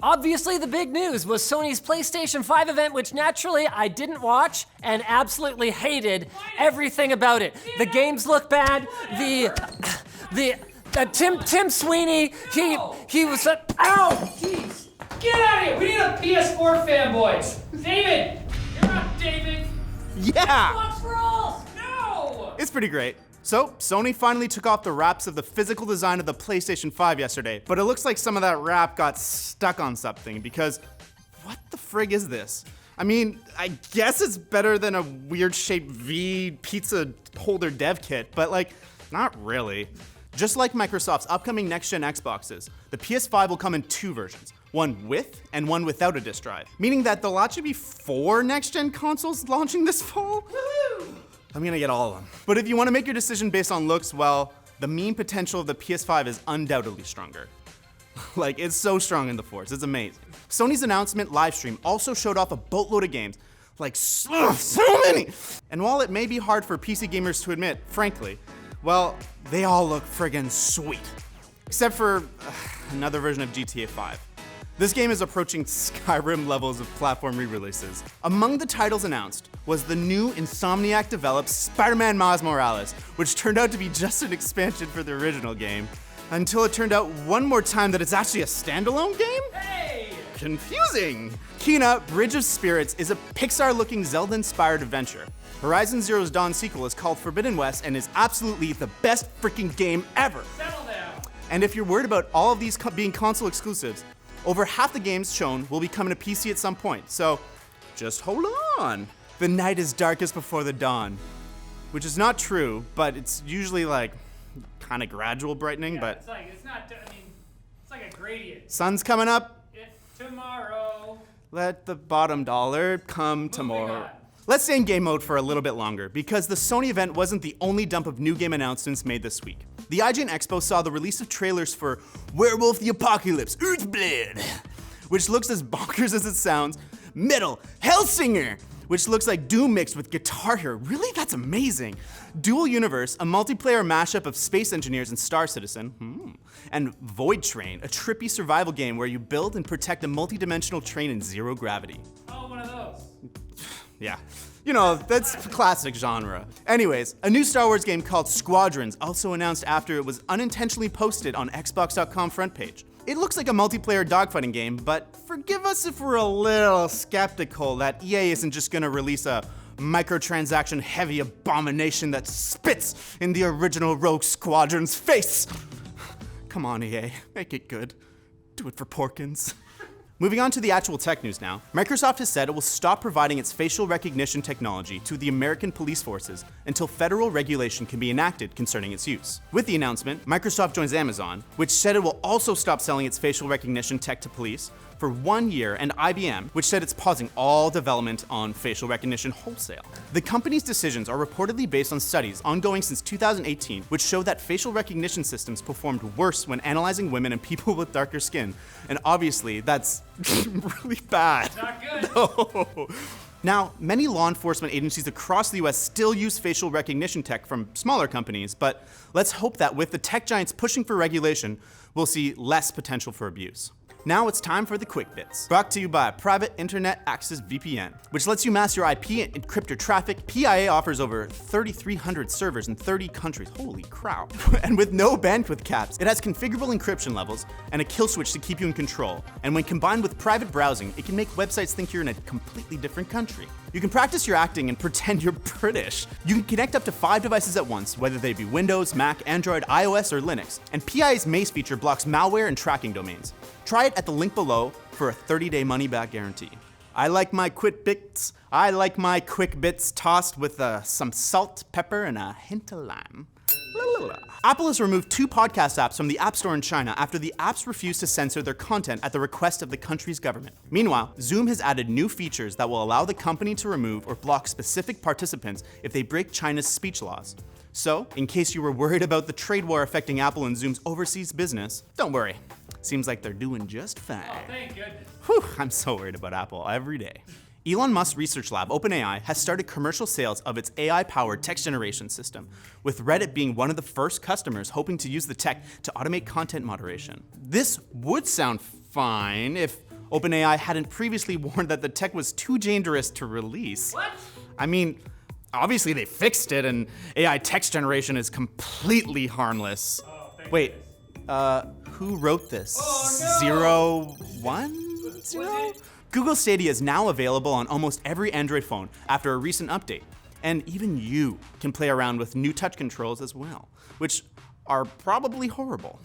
Obviously, the big news was Sony's PlayStation 5 event, which naturally I didn't watch and absolutely hated everything about it. The games look bad. Tim Sweeney, he was ow! Jeez, get out of here! We need a PS4 fanboys. David, you're not David. Yeah! Xbox rules. No. It's pretty great. So, Sony finally took off the wraps of the physical design of the PlayStation 5 yesterday, but it looks like some of that wrap got stuck on something because what the frig is this? I mean, I guess it's better than a weird-shaped V pizza holder dev kit, but like, not really. Just like Microsoft's upcoming next-gen Xboxes, the PS5 will come in two versions, one with and one without a disk drive, meaning that there'll actually be 4 next-gen consoles launching this fall. Woohoo! I'm gonna get all of them. But if you wanna make your decision based on looks, well, the meme potential of the PS5 is undoubtedly stronger. Like, it's so strong in the Force, it's amazing. Sony's announcement livestream also showed off a boatload of games, like so many! And while it may be hard for PC gamers to admit, frankly, well, they all look friggin' sweet. Except for another version of GTA 5. This game is approaching Skyrim levels of platform re-releases. Among the titles announced was the new Insomniac-developed Spider-Man Miles Morales, which turned out to be just an expansion for the original game, until it turned out one more time that it's actually a standalone game? Hey! Confusing! Kena, Bridge of Spirits is a Pixar-looking Zelda-inspired adventure. Horizon Zero Dawn sequel is called Forbidden West and is absolutely the best freaking game ever. Settle down. And if you're worried about all of these being console exclusives, over half the games shown will be coming to PC at some point, so just hold on. The night is darkest before the dawn, which is not true, but it's usually like kind of gradual brightening, Yeah, but it's like a gradient. sun's coming up. Tomorrow. Let the bottom dollar come tomorrow. on. Let's stay in game mode for a little bit longer, because the Sony event wasn't the only dump of new game announcements made this week. The IGN Expo saw the release of trailers for Werewolf the Apocalypse, Earthblood, which looks as bonkers as it sounds, Metal Hellsinger, which looks like Doom mixed with Guitar Hero. Really? That's amazing. Dual Universe, a multiplayer mashup of Space Engineers and Star Citizen, and Void Train, a trippy survival game where you build and protect a multi-dimensional train in zero gravity. Oh, one of those. Yeah, you know, that's classic genre. Anyways, a new Star Wars game called Squadrons also announced after it was unintentionally posted on Xbox.com front page. It looks like a multiplayer dogfighting game, but forgive us if we're a little skeptical that EA isn't just gonna release a microtransaction heavy abomination that spits in the original Rogue Squadron's face. Come on, EA, make it good. Do it for Porkins. Moving on to the actual tech news now, Microsoft has said it will stop providing its facial recognition technology to the American police forces until federal regulation can be enacted concerning its use. With the announcement, Microsoft joins Amazon, which said it will also stop selling its facial recognition tech to police for 1 year, and IBM, which said it's pausing all development on facial recognition wholesale. The company's decisions are reportedly based on studies ongoing since 2018, which show that facial recognition systems performed worse when analyzing women and people with darker skin. And obviously, that's really bad. Not good. No. Now, many law enforcement agencies across the US still use facial recognition tech from smaller companies, but let's hope that with the tech giants pushing for regulation, we'll see less potential for abuse. Now it's time for the quick bits. Brought to you by Private Internet Access VPN, which lets you mask your IP and encrypt your traffic. PIA offers over 3,300 servers in 30 countries. Holy crap. And with no bandwidth caps, it has configurable encryption levels and a kill switch to keep you in control. And when combined with private browsing, it can make websites think you're in a completely different country. You can practice your acting and pretend you're British. You can connect up to 5 devices at once, whether they be Windows, Mac, Android, iOS, or Linux. And PIA's Maze feature blocks malware and tracking domains. Try it at the link below for a 30-day money-back guarantee. I like my quick bits tossed with some salt, pepper, and a hint of lime. Apple has removed 2 podcast apps from the App Store in China after the apps refused to censor their content at the request of the country's government. Meanwhile, Zoom has added new features that will allow the company to remove or block specific participants if they break China's speech laws. So, in case you were worried about the trade war affecting Apple and Zoom's overseas business, don't worry. Seems like they're doing just fine. Oh, thank goodness. Whew, I'm so worried about Apple every day. Elon Musk's research lab, OpenAI, has started commercial sales of its AI-powered text generation system, with Reddit being one of the first customers hoping to use the tech to automate content moderation. This would sound fine if OpenAI hadn't previously warned that the tech was too dangerous to release. What? I mean, obviously they fixed it and AI text generation is completely harmless. Oh, thank Wait, goodness. who wrote this? Oh, no. 010? Google Stadia is now available on almost every Android phone after a recent update. And even you can play around with new touch controls as well, which are probably horrible.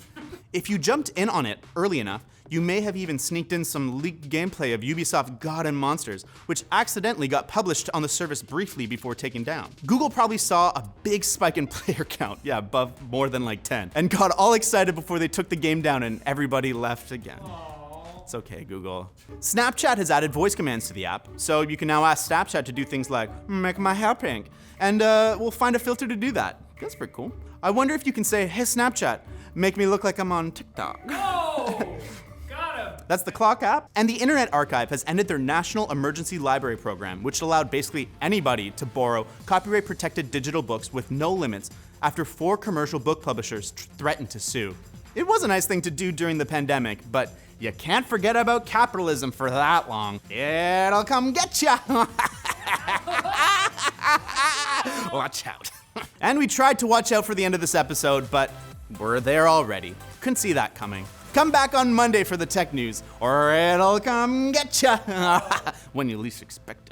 If you jumped in on it early enough, you may have even sneaked in some leaked gameplay of Ubisoft God and Monsters, which accidentally got published on the service briefly before taken down. Google probably saw a big spike in player count, yeah, above more than like 10, and got all excited before they took the game down and everybody left again. It's okay, Google. Snapchat has added voice commands to the app, so you can now ask Snapchat to do things like, make my hair pink, and we'll find a filter to do that. That's pretty cool. I wonder if you can say, hey Snapchat, make me look like I'm on TikTok. Oh, got him. That's the Clock app. And the Internet Archive has ended their National Emergency Library Program, which allowed basically anybody to borrow copyright-protected digital books with no limits after 4 commercial book publishers threatened to sue. It was a nice thing to do during the pandemic, but you can't forget about capitalism for that long. It'll come get ya! Watch out. And we tried to watch out for the end of this episode, but we're there already. Couldn't see that coming. Come back on Monday for the tech news, or it'll come get ya when you least expect it.